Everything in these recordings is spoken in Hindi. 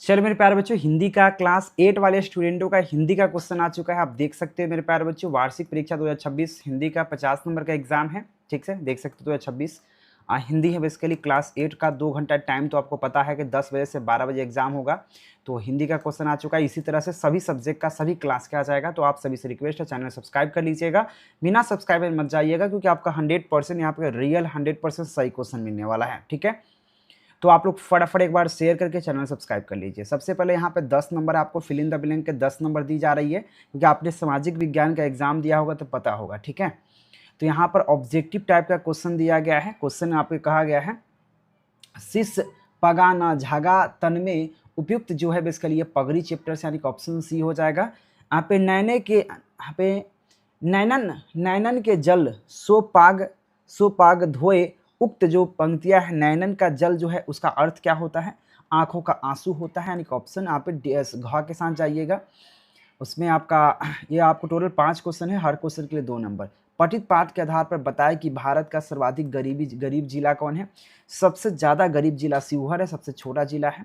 चलो मेरे प्यारे बच्चों, हिंदी का क्लास 8 वाले स्टूडेंटों का हिंदी का क्वेश्चन आ चुका है। आप देख सकते हैं मेरे प्यारे बच्चों, वार्षिक परीक्षा 2026 हिंदी का 50 नंबर का एग्जाम है। ठीक से देख सकते हो 2026 हिंदी है। बेसिकली क्लास 8 का 2 घंटा टाइम, तो आपको पता है कि 10 बजे से 12 बजे एग्जाम होगा। तो हिंदी का क्वेश्चन आ चुका है। इसी तरह से सभी सब्जेक्ट का सभी क्लास का आ जाएगा। तो आप सभी से रिक्वेस्ट है, चैनल सब्सक्राइब कर लीजिएगा। बिना सब्सक्राइबर मत जाइएगा, क्योंकि आपका 100% यहाँ पे रियल 100% सही क्वेश्चन मिलने वाला है। ठीक है, तो आप लोग फटाफट एक बार शेयर करके चैनल सब्सक्राइब कर लीजिए। सबसे पहले यहाँ पे 10 नंबर आपको फिल इन द ब्लैंक के 10 नंबर दी जा रही है, क्योंकि आपने सामाजिक विज्ञान का एग्जाम दिया होगा तो पता होगा। ठीक है, तो यहाँ पर ऑब्जेक्टिव टाइप का क्वेश्चन दिया गया है। क्वेश्चन आपको कहा गया है शिष्य पगा न झागा तन में उपयुक्त जो है बेसिकली ये पगड़ी चैप्टर से, यानी कि ऑप्शन सी हो जाएगा। यहाँ पे नैनन नैनन के जल सो पाग धोए, उक्त जो पंक्तियां है नैनन का जल जो है उसका अर्थ क्या होता है? आंखों का आंसू होता है, यानी कि ऑप्शन आप घ के साथ जाइएगा। उसमें आपका ये आपको टोटल 5 क्वेश्चन है, हर क्वेश्चन के लिए 2 नंबर। पठित पाठ के आधार पर बताएं कि भारत का सर्वाधिक गरीब जिला कौन है? सबसे ज़्यादा गरीब जिला शिवहर है, सबसे छोटा जिला है।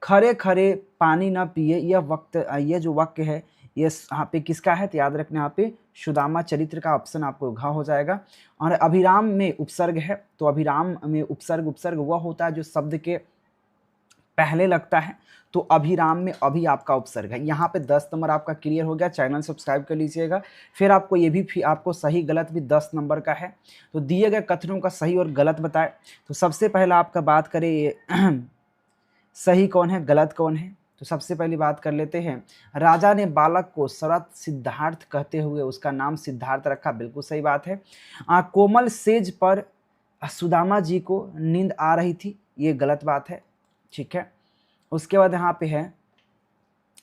खरे खरे पानी ना पिए, यह जो वाक्य है ये यहाँ पे किसका है? तो याद रखना यहाँ पे सुदामा चरित्र का, ऑप्शन आपको घ हो जाएगा। और अभिराम में उपसर्ग है, तो अभिराम में उपसर्ग वह होता है जो शब्द के पहले लगता है। तो अभिराम में अभी आपका उपसर्ग है। यहाँ पे 10 नंबर आपका क्लियर हो गया। चैनल सब्सक्राइब कर लीजिएगा। फिर आपको ये भी आपको सही गलत भी 10 नंबर का है। तो दिए गए कथनों का सही और गलत बताएं। तो सबसे पहला आपका बात करें सही कौन है, गलत कौन है? तो सबसे पहली बात कर लेते हैं, राजा ने बालक को शरत सिद्धार्थ कहते हुए उसका नाम सिद्धार्थ रखा, बिल्कुल सही बात है। कोमल सेज पर सुदामा जी को नींद आ रही थी, ये गलत बात है। ठीक है, उसके बाद यहाँ पे है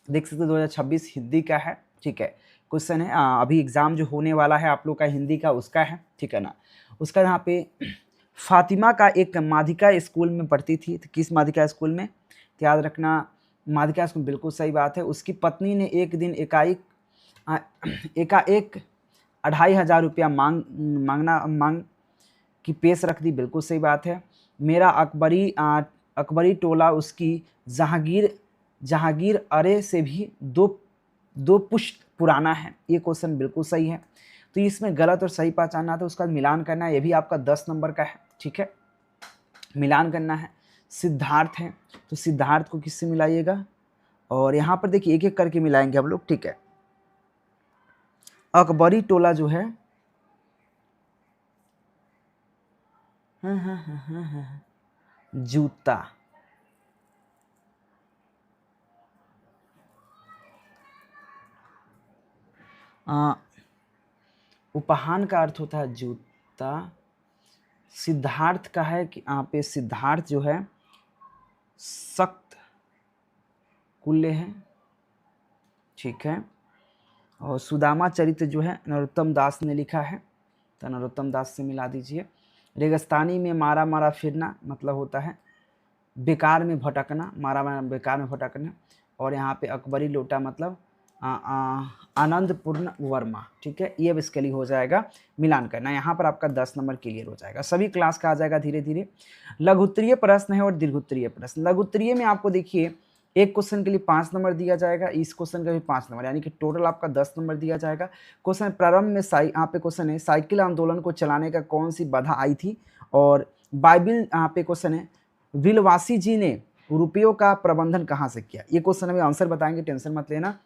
देख सकते 2026 हिंदी का है। ठीक है, क्वेश्चन है अभी एग्जाम जो होने वाला है आप लोग का हिंदी का उसका है। ठीक है ना, उसका यहाँ पे फातिमा का एक माध्यिका स्कूल में पढ़ती थी, तो किस माध्यिका स्कूल में? तो याद रखना माध्यिका स्कूल, बिल्कुल सही बात है। उसकी पत्नी ने एक दिन एकाएक 2,500 रुपया मांग की पेश रख दी, बिल्कुल सही बात है। मेरा अकबरी टोला उसकी जहांगीर अरे से भी दो पुश्त पुराना है, ये क्वेश्चन बिल्कुल सही है। तो इसमें गलत और सही पहचानना था, उसका मिलान करना है, ये भी आपका 10 नंबर का है। ठीक है, मिलान करना है। सिद्धार्थ है, तो सिद्धार्थ को किससे मिलाइएगा? और यहाँ पर देखिए एक एक करके मिलाएंगे हम लोग। ठीक है, अकबरी टोला जो है जूता, उपहान का अर्थ होता है जूता। सिद्धार्थ का है कि यहाँ पे सिद्धार्थ जो है सख्त कुल्ले है। ठीक है, और सुदामा चरित्र जो है नरोत्तम दास ने लिखा है, तो नरोत्तम दास से मिला दीजिए। रेगिस्तानी में मारा मारा फिरना मतलब होता है बेकार में भटकना, मारा मारा बेकार में भटकना। और यहाँ पे अकबरी लोटा मतलब आनंदपूर्ण वर्मा। ठीक है, ये बेसिकली हो जाएगा मिलान करना। यहाँ पर आपका 10 नंबर क्लियर हो जाएगा। सभी क्लास का आ जाएगा धीरे धीरे। लघुत्तरीय प्रश्न है और दीर्घोत्तरीय प्रश्न। लघुत्तरीय में आपको देखिए एक क्वेश्चन के लिए 5 नंबर दिया जाएगा, इस क्वेश्चन का भी 5 नंबर, यानी कि टोटल आपका 10 नंबर दिया जाएगा। क्वेश्चन प्रारंभ में यहाँ पे क्वेश्चन है साइकिल आंदोलन को चलाने का कौन सी बाधा आई थी? और बाइबिल यहाँ पे क्वेश्चन है विलवासी जी ने रुपयों का प्रबंधन कहाँ से किया? ये क्वेश्चन हमें आंसर बताएंगे, टेंशन मत लेना।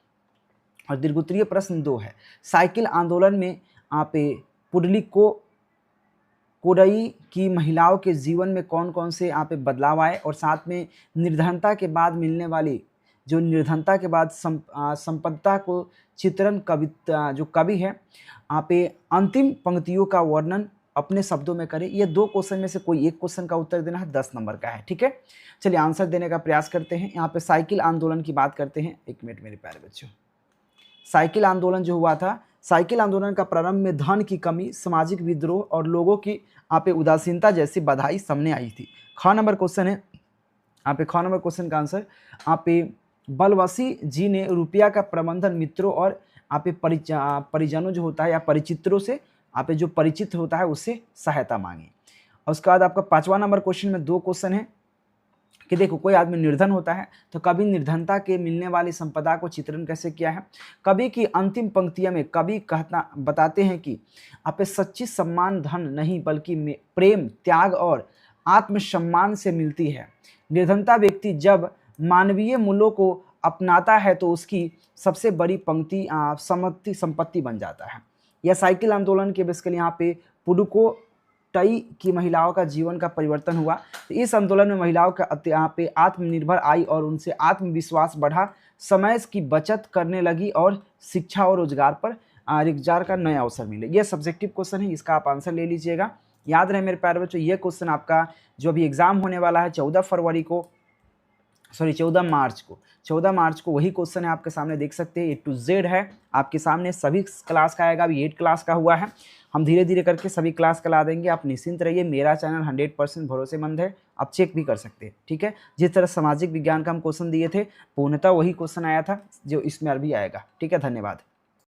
और दीर्घोत्तरीय प्रश्न 2 है साइकिल आंदोलन में आप पुडली को कोडई की महिलाओं के जीवन में कौन कौन से यहाँ पे बदलाव आए? और साथ में निर्धनता के बाद मिलने वाली जो निर्धनता के बाद संपन्नता को चित्रण कविता जो कवि है यहाँ पे अंतिम पंक्तियों का वर्णन अपने शब्दों में करें। ये 2 क्वेश्चन में से कोई एक क्वेश्चन का उत्तर देना है, 10 नंबर का है। ठीक है, चलिए आंसर देने का प्रयास करते हैं। यहाँ पे साइकिल आंदोलन की बात करते हैं। 1 मिनट मेरे प्यारे बच्चों। साइकिल आंदोलन जो हुआ था, साइकिल आंदोलन का प्रारंभ में धन की कमी, सामाजिक विद्रोह और लोगों की यहाँ पे उदासीनता जैसी बाधाएं सामने आई थी। ख नंबर क्वेश्चन है यहाँ पे, ख नंबर क्वेश्चन का आंसर यहाँ पे बलवसी जी ने रुपया का प्रबंधन मित्रों और यहाँ पे परिजनों जो होता है या परिचित्रों से यहाँ पे जो परिचित होता है उससे सहायता मांगी। और उसके बाद आपका 5वां नंबर क्वेश्चन में 2 क्वेश्चन है। कि देखो कोई आदमी निर्धन होता है तो कवि निर्धनता के मिलने वाली संपदा को चित्रण कैसे किया है। कवि की अंतिम पंक्तियों में कवि कहता बताते हैं कि आप सच्ची सम्मान धन नहीं बल्कि प्रेम, त्याग और आत्मसम्मान से मिलती है। निर्धनता व्यक्ति जब मानवीय मूल्यों को अपनाता है तो उसकी सबसे बड़ी पंक्ति संपत्ति बन जाता है। यह साइकिल आंदोलन के बेसिकली यहाँ पे पुडुकोट्टई की महिलाओं का जीवन का परिवर्तन हुआ। तो इस आंदोलन में महिलाओं का यहाँ पे आत्मनिर्भर आई और उनसे आत्मविश्वास बढ़ा, समय की बचत करने लगी और शिक्षा और रोजगार का नया अवसर मिले। यह सब्जेक्टिव क्वेश्चन है, इसका आप आंसर ले लीजिएगा। याद रहे मेरे प्यारे बच्चों, ये क्वेश्चन आपका जो अभी एग्जाम होने वाला है 14 मार्च को वही क्वेश्चन है आपके सामने, देख सकते हैं। A to Z है आपके सामने, सभी क्लास का आएगा। अभी 8 क्लास का हुआ है, हम धीरे धीरे करके सभी क्लास का ला देंगे। आप निश्चिंत रहिए, मेरा चैनल 100% भरोसेमंद है, आप चेक भी कर सकते हैं, ठीक है। जिस तरह सामाजिक विज्ञान का हम क्वेश्चन दिए थे पूर्णतः वही क्वेश्चन आया था जो इसमें अभी आएगा, ठीक है। धन्यवाद।